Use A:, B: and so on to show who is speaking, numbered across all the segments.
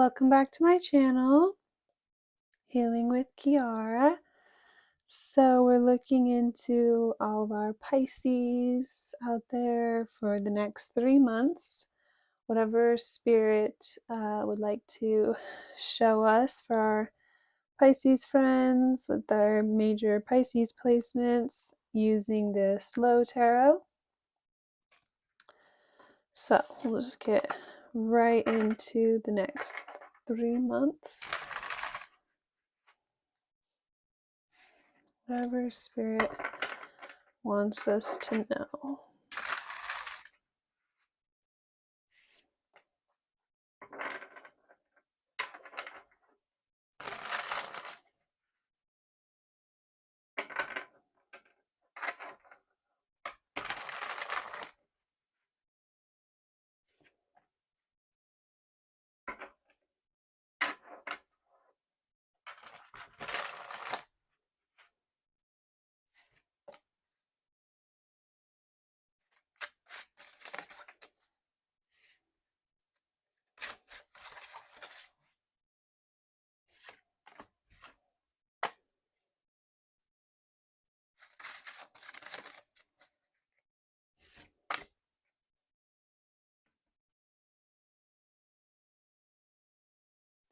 A: Welcome back to my channel, Healing with Kearra. So we're looking into all of our Pisces out there for the next 3 months. Whatever spirit would like to show us for our Pisces friends with their major Pisces placements using the slow tarot. So we'll just get right into the next 3 months. Whatever spirit wants us to know.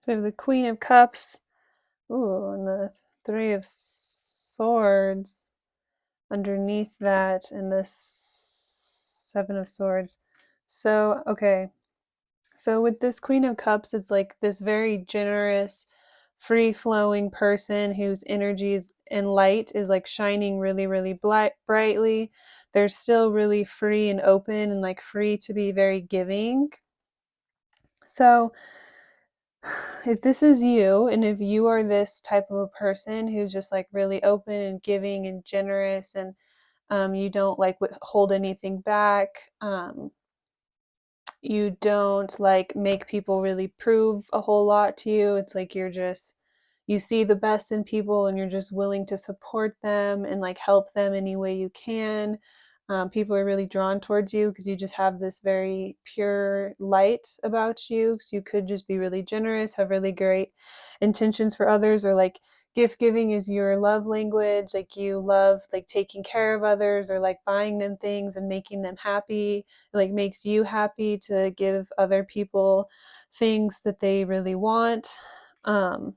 A: We have the Queen of Cups. Ooh, and the Three of Swords underneath that, and the Seven of Swords. So, okay. So with this Queen of Cups, it's like this very generous, free-flowing person whose energy and light is like shining really, really brightly. They're still really free and open and like free to be very giving. So if this is you, and if you are this type of a person who's just like really open and giving and generous, and you don't like hold anything back, you don't like make people really prove a whole lot to you. It's like you see the best in people and you're just willing to support them and like help them any way you can. People are really drawn towards you because you just have this very pure light about you. So you could just be really generous, have really great intentions for others, or like gift giving is your love language. Like you love like taking care of others or like buying them things and making them happy. It like makes you happy to give other people things that they really want. But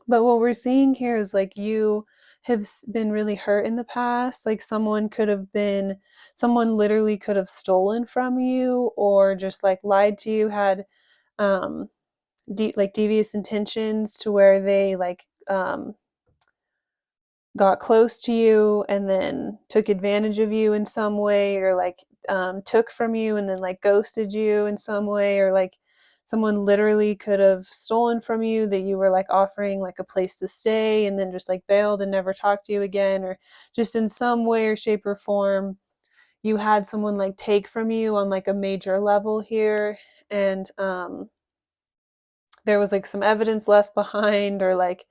A: what we're seeing here is like you have been really hurt in the past. Like someone literally could have stolen from you or just like lied to you, had um, devious intentions to where they like got close to you and then took advantage of you in some way, or like took from you and then like ghosted you in some way, or like someone literally could have stolen from you that you were like offering like a place to stay and then just like bailed and never talked to you again, or just in some way or shape or form you had someone like take from you on like a major level here. And there was like some evidence left behind, or like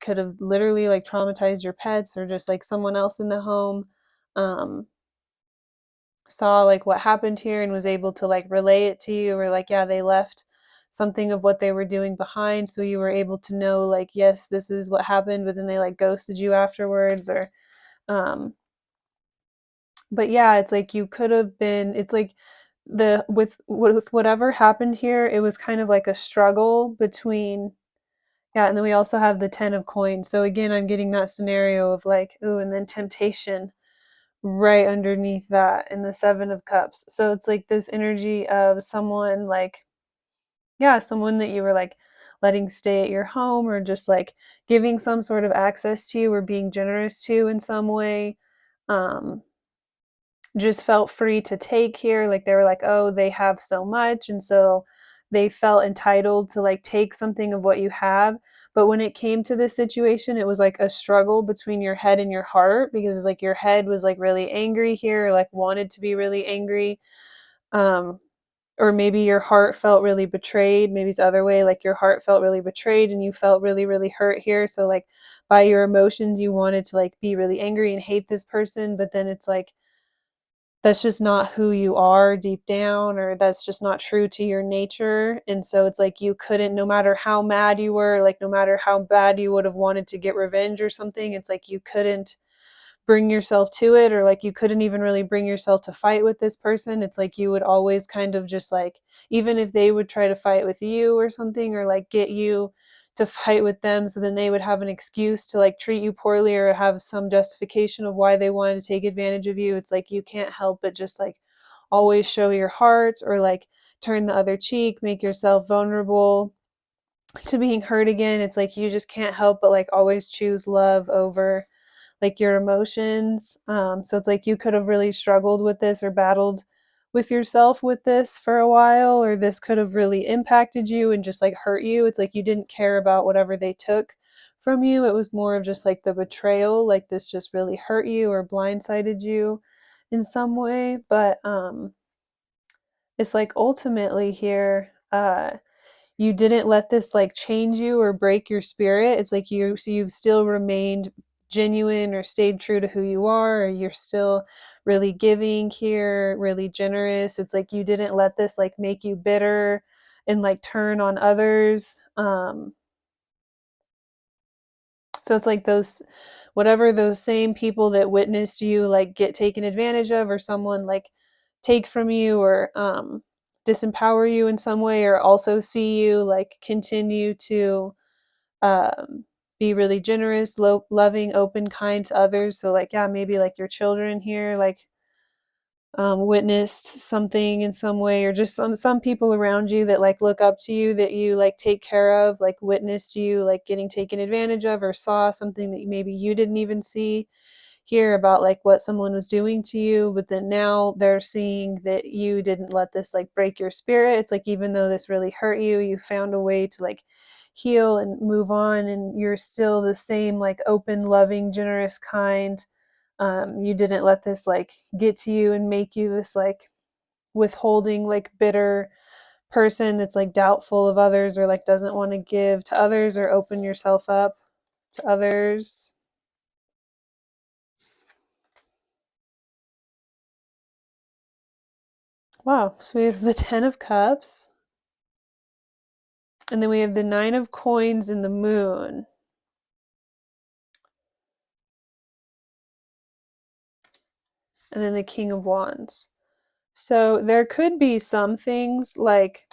A: could have literally like traumatized your pets, or just like someone else in the home um saw like what happened here and was able to like relay it to you, or like, yeah, they left something of what they were doing behind, so you were able to know like, yes, this is what happened, but then they like ghosted you afterwards. Or but yeah, it's like you could have been, it's like with whatever happened here, it was kind of like a struggle between. Yeah, and then we also have the 10 of coins. So again, I'm getting that scenario of like, ooh, and then temptation right underneath that, and the 7 of cups. So it's like this energy of someone like, yeah, someone that you were like letting stay at your home, or just like giving some sort of access to, or being generous to in some way. Um, just felt free to take here. Like they were like, oh, they have so much, and so they felt entitled to like take something of what you have. But when it came to this situation, it was like a struggle between your head and your heart, because like your head was like really angry here, or like wanted to be really angry. um or maybe your heart felt really betrayed. Maybe it's the other way, like your heart felt really betrayed and you felt really, really hurt here. So like by your emotions you wanted to like be really angry and hate this person, but then it's like that's just not who you are deep down, or that's just not true to your nature. And so it's like you couldn't, no matter how mad you were, like no matter how bad you would have wanted to get revenge or something, it's like you couldn't bring yourself to it, or like you couldn't even really bring yourself to fight with this person. It's like you would always kind of just like, even if they would try to fight with you or something, or like get you to fight with them, so then they would have an excuse to like treat you poorly or have some justification of why they wanted to take advantage of you. It's like you can't help but just like always show your heart, or like turn the other cheek, make yourself vulnerable to being hurt again. It's like you just can't help but like always choose love over like your emotions. So it's like you could have really struggled with this or battled with yourself with this for a while, or this could have really impacted you and just like hurt you. It's like you didn't care about whatever they took from you. It was more of just like the betrayal, like this just really hurt you or blindsided you in some way. But it's like ultimately here, you didn't let this like change you or break your spirit. It's like you've still remained genuine or stayed true to who you are, or you're still really giving here, really generous. It's like you didn't let this like make you bitter and like turn on others. So it's like those, whatever those same people that witnessed you like get taken advantage of, or someone like take from you, or disempower you in some way, or also see you like continue to um, be really generous, loving, open, kind to others. So like, yeah, maybe like your children here, like witnessed something in some way, or just some people around you that like look up to you, that you like take care of, like witnessed you like getting taken advantage of, or saw something that maybe you didn't even see here about like what someone was doing to you, but then now they're seeing that you didn't let this like break your spirit. It's like even though this really hurt you, you found a way to like heal and move on, and you're still the same like open, loving, generous, kind. You didn't let this like get to you and make you this like withholding, like bitter person that's like doubtful of others, or like doesn't want to give to others or open yourself up to others. Wow. So we have the 10 of Cups, and then we have the 9 of Coins and the Moon, and then the King of Wands. So there could be some things like,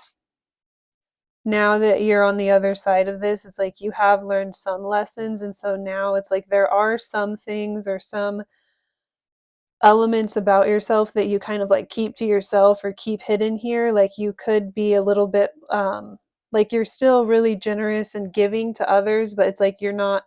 A: now that you're on the other side of this, it's like you have learned some lessons. And so now it's like there are some things or some elements about yourself that you kind of like keep to yourself or keep hidden here. Like you could be a little bit like you're still really generous and giving to others, but it's like you're not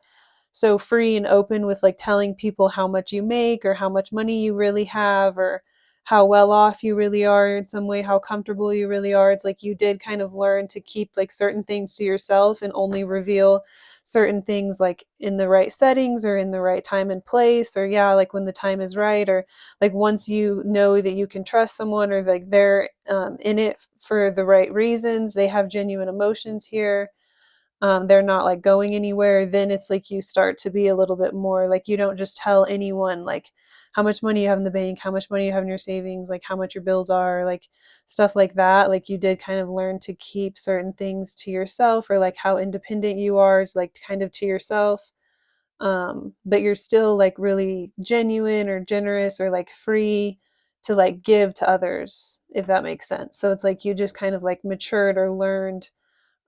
A: so free and open with like telling people how much you make, or how much money you really have, or how well off you really are in some way, how comfortable you really are. It's like you did kind of learn to keep like certain things to yourself and only reveal certain things like in the right settings, or in the right time and place, or yeah, like when the time is right, or like once you know that you can trust someone, or like they're in it for the right reasons, they have genuine emotions here, they're not like going anywhere, then it's like you start to be a little bit more like, you don't just tell anyone like how much money you have in the bank, how much money you have in your savings, like how much your bills are, like stuff like that. Like you did kind of learn to keep certain things to yourself, or like how independent you are, like kind of to yourself. But you're still like really genuine or generous, or like free to like give to others, if that makes sense. So it's like you just kind of like matured or learned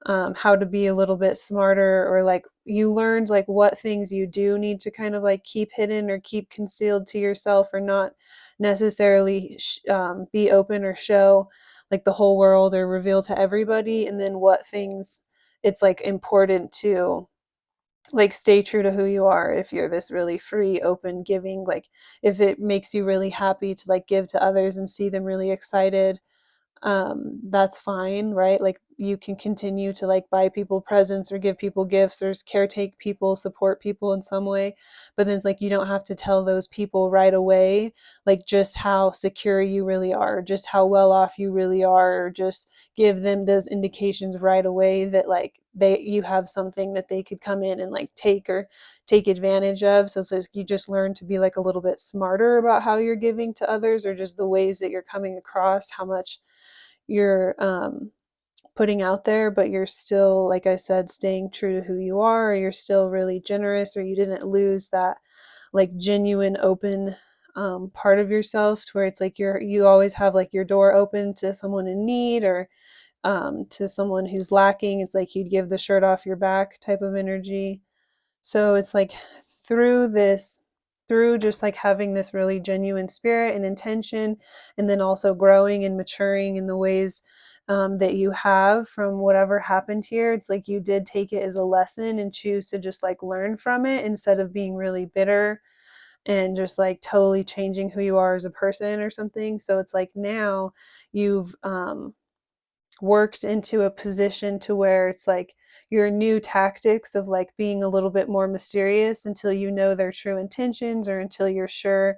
A: how to be a little bit smarter, or like you learned like what things you do need to kind of like keep hidden or keep concealed to yourself, or not necessarily be open or show like the whole world or reveal to everybody, and then what things it's like important to like stay true to who you are. If you're this really free, open, giving, like if it makes you really happy to like give to others and see them really excited, that's fine, right? Like you can continue to like buy people presents or give people gifts or caretake people, support people in some way. But then it's like you don't have to tell those people right away like just how secure you really are, just how well off you really are, or just give them those indications right away that like you have something that they could come in and like take advantage of. So it's like you just learn to be like a little bit smarter about how you're giving to others, or just the ways that you're coming across, how much you're putting out there, but you're still, like I said, staying true to who you are, or you're still really generous, or you didn't lose that like genuine open part of yourself to where it's like you always have like your door open to someone in need, or to someone who's lacking. It's like you'd give the shirt off your back type of energy. So it's like through this, through just like having this really genuine spirit and intention, and then also growing and maturing in the ways that you have from whatever happened here, it's like you did take it as a lesson and choose to just like learn from it instead of being really bitter and just like totally changing who you are as a person or something. So it's like now you've worked into a position to where it's like your new tactics of like being a little bit more mysterious until you know their true intentions, or until you're sure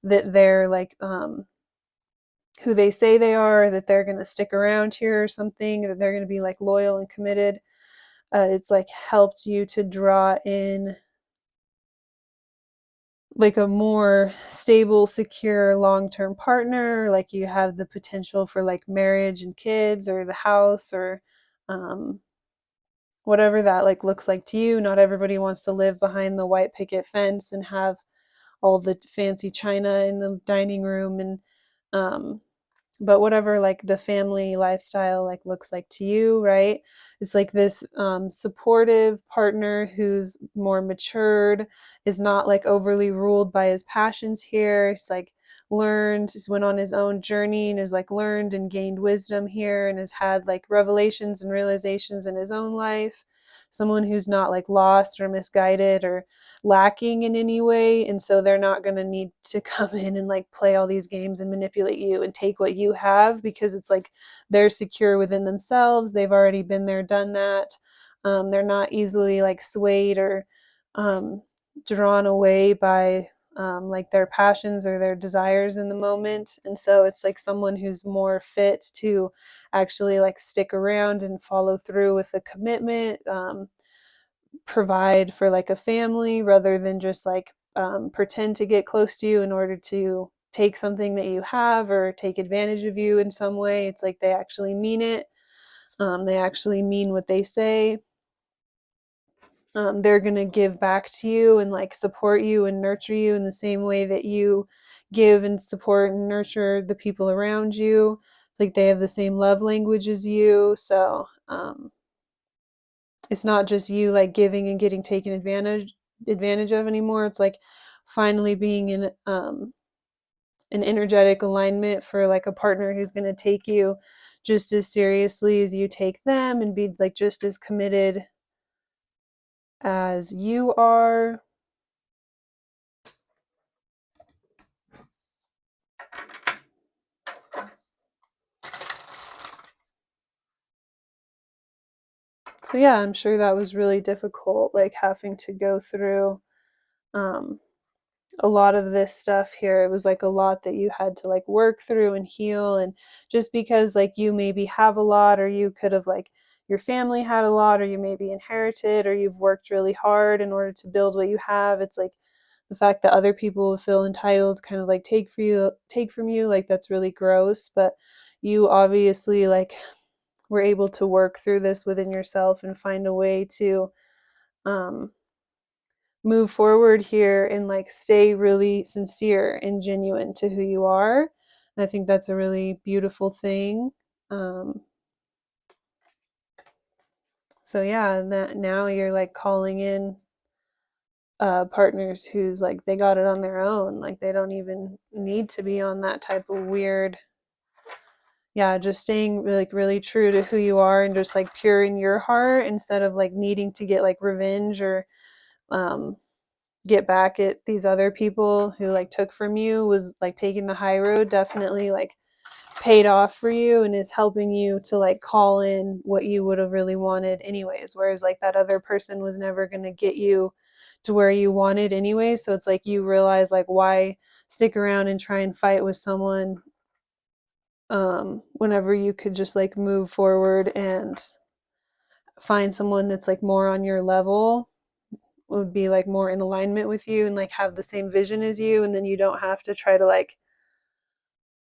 A: that they're like who they say they are, that they're going to stick around here or something, that they're going to be like loyal and committed. It's like helped you to draw in like a more stable, secure, long-term partner. Like you have the potential for like marriage and kids, or the house, or um, whatever that like looks like to you. Not everybody wants to live behind the white picket fence and have all the fancy china in the dining room, and um, but whatever like the family lifestyle like looks like to you, right? It's like this supportive partner who's more matured, is not like overly ruled by his passions here. It's like learned, he's went on his own journey and has like learned and gained wisdom here, and has had like revelations and realizations in his own life. Someone who's not like lost or misguided or lacking in any way, and so they're not going to need to come in and like play all these games and manipulate you and take what you have, because it's like they're secure within themselves. They've already been there, done that. They're not easily like swayed or drawn away by like their passions or their desires in the moment. And so it's like someone who's more fit to actually like stick around and follow through with a commitment, provide for like a family, rather than just like pretend to get close to you in order to take something that you have or take advantage of you in some way. It's like they actually mean it. They actually mean what they say. They're going to give back to you and like support you and nurture you in the same way that you give and support and nurture the people around you. It's like they have the same love language as you. So it's not just you like giving and getting taken advantage of anymore. It's like finally being in an energetic alignment for like a partner who's going to take you just as seriously as you take them, and be like just as committed as you are. So yeah, I'm sure that was really difficult, like having to go through um a lot of this stuff here. It was like a lot that you had to like work through and heal. And just because like you maybe have a lot, or you could have like your family had a lot, or you maybe inherited, or you've worked really hard in order to build what you have, it's like the fact that other people feel entitled to kind of like take from you, like that's really gross. But you obviously like were able to work through this within yourself and find a way to um move forward here and like stay really sincere and genuine to who you are. And I think that's a really beautiful thing. Um, so yeah, that now you're like calling in partners who's like they got it on their own. Like they don't even need to be on that type of weird. Yeah, just staying like really true to who you are and just like pure in your heart, instead of like needing to get like revenge or um, get back at these other people who like took from you. Was like taking the high road. Definitely like paid off for you and is helping you to like call in what you would have really wanted anyways, whereas like that other person was never going to get you to where you wanted anyway. So it's like you realize like why stick around and try and fight with someone whenever you could just like move forward and find someone that's like more on your level, would be like more in alignment with you and like have the same vision as you, and then you don't have to try to like,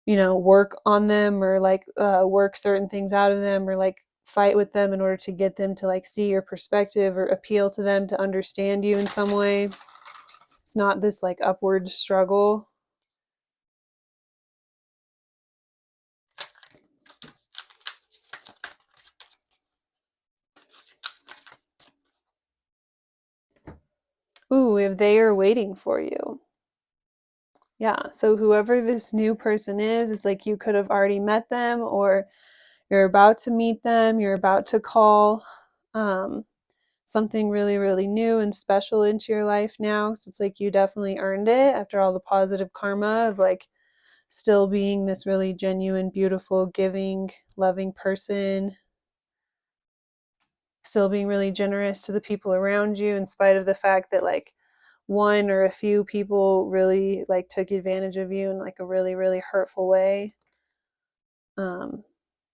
A: you know, work on them or like work certain things out of them or like fight with them in order to get them to like see your perspective or appeal to them to understand you in some way. It's not this like upward struggle. Ooh, if they are waiting for you. Yeah, so whoever this new person is, it's like you could have already met them or you're about to meet them, you're about to call um, something really, really new and special into your life now. So it's like you definitely earned it after all the positive karma of like still being this really genuine, beautiful, giving, loving person, still being really generous to the people around you in spite of the fact that like one or a few people really like took advantage of you in like a really, really hurtful way. Um,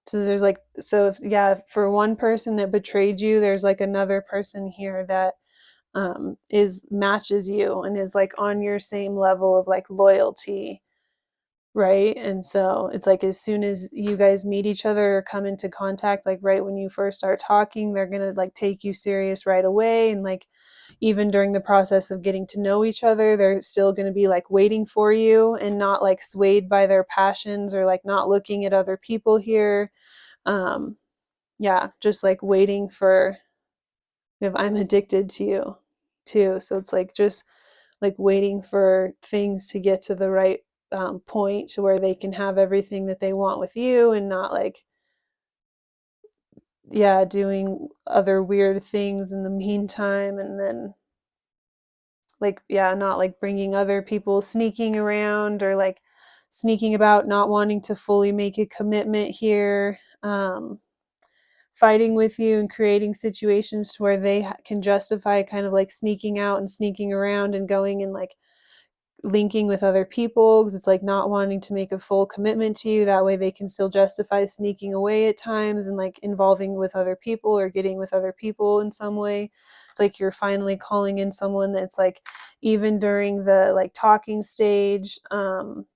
A: so there's like, so if, yeah, for one person that betrayed you, there's like another person here that is matches you and is like on your same level of like loyalty, right? And so it's like as soon as you guys meet each other or come into contact, like right when you first start talking, they're gonna like take you serious right away. And like even during the process of getting to know each other, they're still gonna be like waiting for you and not like swayed by their passions or like not looking at other people here. Um, yeah, just like waiting for if I'm addicted to you too. So it's like just like waiting for things to get to the right point to where they can have everything that they want with you and not like, yeah, doing other weird things in the meantime. And then like, yeah, not like bringing other people sneaking around or like sneaking about, not wanting to fully make a commitment here. Fighting with you and creating situations to where they can justify kind of like sneaking out and sneaking around and going and like linking with other people because it's like not wanting to make a full commitment to you. That way they can still justify sneaking away at times and like involving with other people or getting with other people in some way. It's like you're finally calling in someone that's like even during the like talking stage,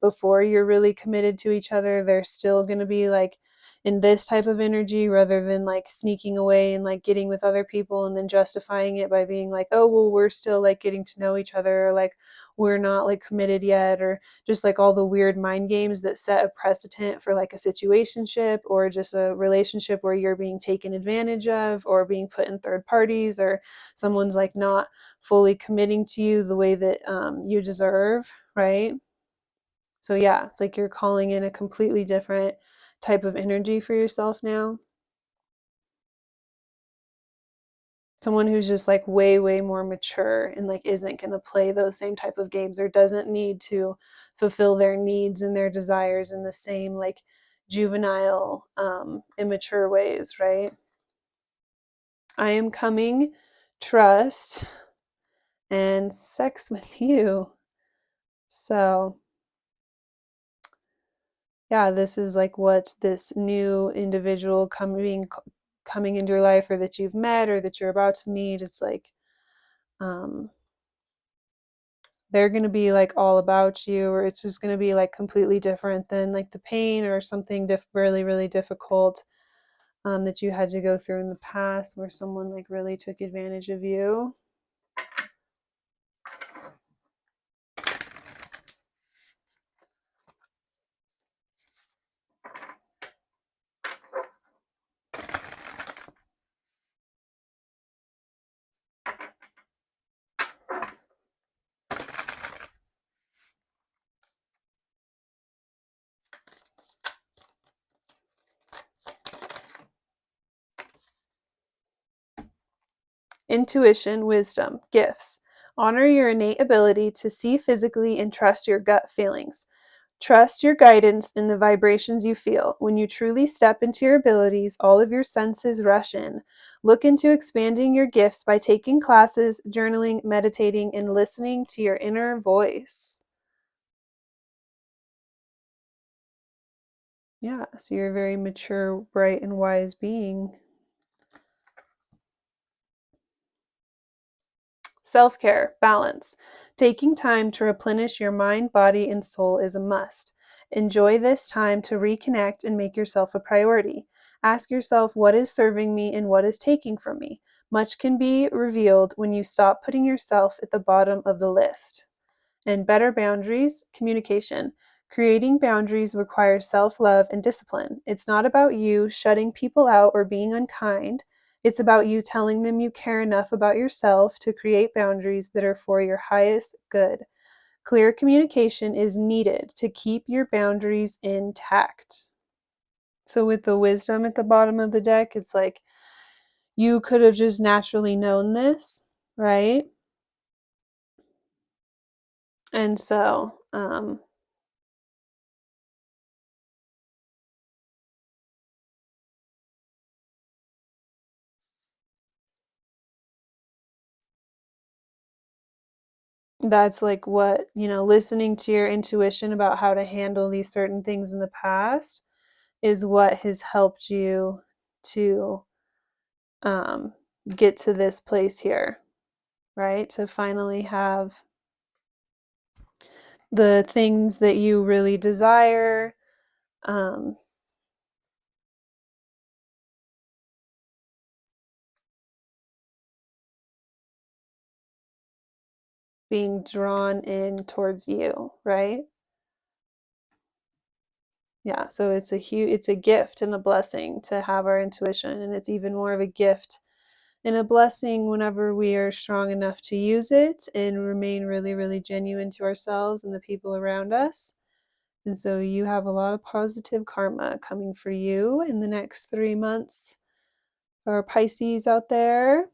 A: before you're really committed to each other, they're still going to be like in this type of energy rather than like sneaking away and like getting with other people and then justifying it by being like, oh well, we're still like getting to know each other, or like we're not like committed yet, or just like all the weird mind games that set a precedent for like a situationship or just a relationship where you're being taken advantage of or being put in third parties or someone's like not fully committing to you the way that you deserve, right? So yeah, it's like you're calling in a completely different type of energy for yourself now. Someone who's just like way, way more mature and like isn't going to play those same type of games or doesn't need to fulfill their needs and their desires in the same like juvenile, immature ways, right? I am coming, trust, and sex with you. So yeah, this is like what this new individual coming into your life or that you've met or that you're about to meet. It's like um they're going to be like all about you, or it's just going to be like completely different than like the pain or something really, really difficult that you had to go through in the past where someone like really took advantage of you. Intuition, wisdom, gifts. Honor your innate ability to see physically and trust your gut feelings. Trust your guidance in the vibrations you feel. When you truly step into your abilities, all of your senses rush in. Look into expanding your gifts by taking classes, journaling, meditating, and listening to your inner voice. Yeah, so you're a very mature, bright, and wise being. Self-care, balance. Taking time to replenish your mind, body, and soul is a must. Enjoy this time to reconnect and make yourself a priority. Ask yourself what is serving me and what is taking from me. Much can be revealed when you stop putting yourself at the bottom of the list. And better boundaries, communication. Creating boundaries requires self love and discipline. It's not about you shutting people out or being unkind. It's about you telling them you care enough about yourself to create boundaries that are for your highest good. Clear communication is needed to keep your boundaries intact. So, with the wisdom at the bottom of the deck, it's like you could have just naturally known this, right? And so, that's like what, listening to your intuition about how to handle these certain things in the past is what has helped you to um, get to this place here, right? To finally have the things that you really desire, um, being drawn in towards you, right? Yeah, so it's a gift and a blessing to have our intuition, and it's even more of a gift and a blessing whenever we are strong enough to use it and remain really, really genuine to ourselves and the people around us. And so you have a lot of positive karma coming for you in the next 3 months for our Pisces out there.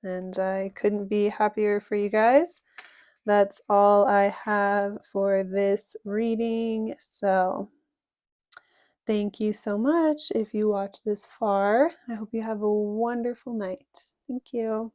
A: And I couldn't be happier for you guys. That's all I have for this reading. So thank you so much if you watched this far. I hope you have a wonderful night. Thank you.